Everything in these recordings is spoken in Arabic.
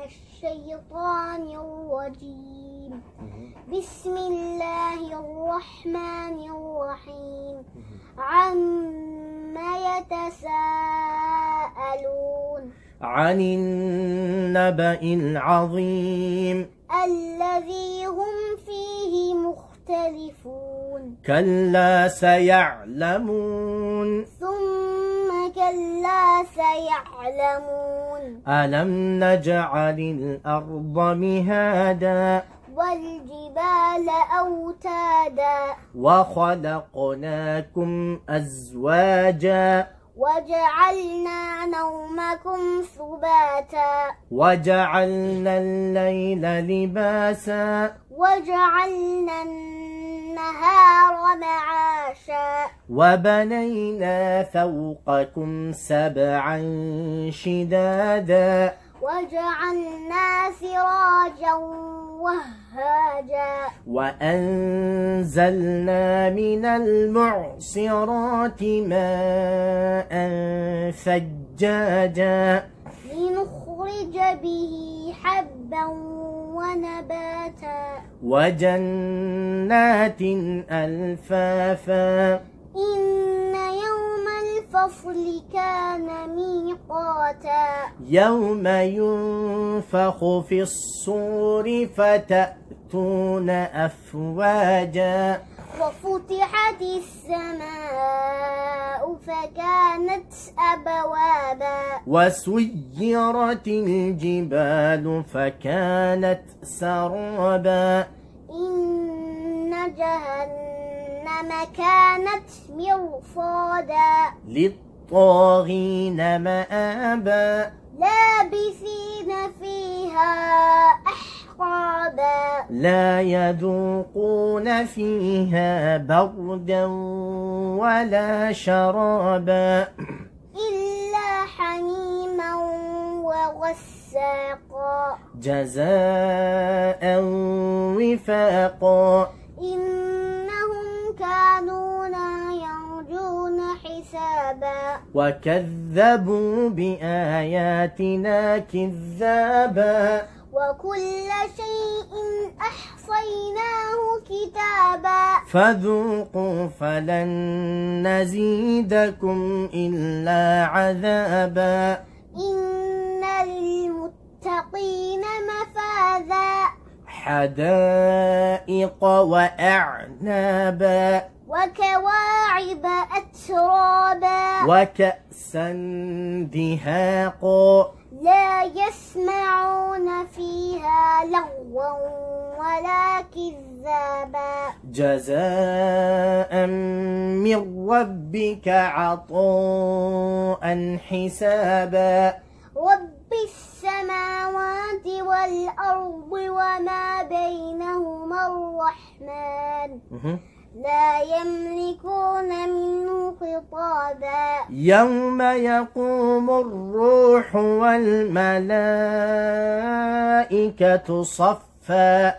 الشيطان الرجيم. بسم الله الرحمن الرحيم. عما يتساءلون. عن النبأ العظيم الذي هم فيه مختلفون. كلا سيعلمون ثم كلا سيعلمون. ألم نجعل الأرض مهادا والجبال أوتادا وخلقناكم أزواجا وجعلنا نومكم سباتا وجعلنا الليل لباسا وجعلنا النهار معاشا وبنينا فوقكم سبعا شدادا وجعلنا سراجا وهاجا وأنزلنا من المعصرات ماء ثجاجا لنخرج به حبا ونباتا وجنات ألفافا إن يوم الفصل كان ميقاتا يوم ينفخ في الصور فتأتون أفواجا وفتحت السماء فكانت أبوابا وسيرت الجبال فكانت سرابا إن جهنم كانت مرصادا للطاغين مآبا لابثين فيها أحقابا لا يذوقون فيها بردا ولا شرابا إلا حميما وغساقا جزاء وفاقا إنهم كانوا لا يرجون حسابا وكذبوا بآياتنا كذابا وكل شيء أحصيناه كتابا فذوقوا فلن نزيدكم إلا عذابا إن للمتقين مفازا حدائق وأعنابا وكواعب أترابا وكأسا دهاقا لا يسمعون فيها لغوا ولا كذابا جزاء من ربك عطاء حسابا رب السماوات والأرض وما بينهما الرحمن لا يملكون منه خطابا يوم يقوم الروح والملائكة صفا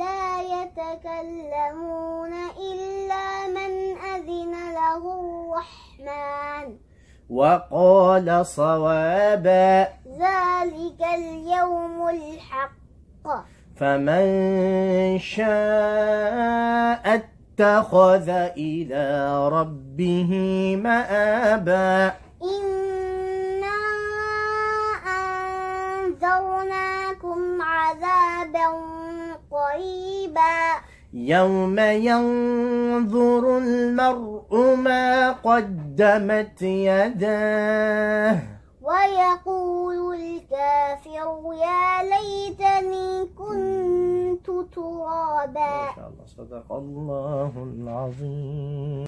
لا يتكلمون إلا من أذن له الرحمن وقال صوابا ذلك اليوم الحق فمن شاء اتخذ إلى ربه مآبا إنا أنذرناكم عذابا قريبا يوم ينظر المرء ما قدمت يداه ويقول الكافر يا ليتني كنت ترابا. ما شاء الله صدق الله العظيم.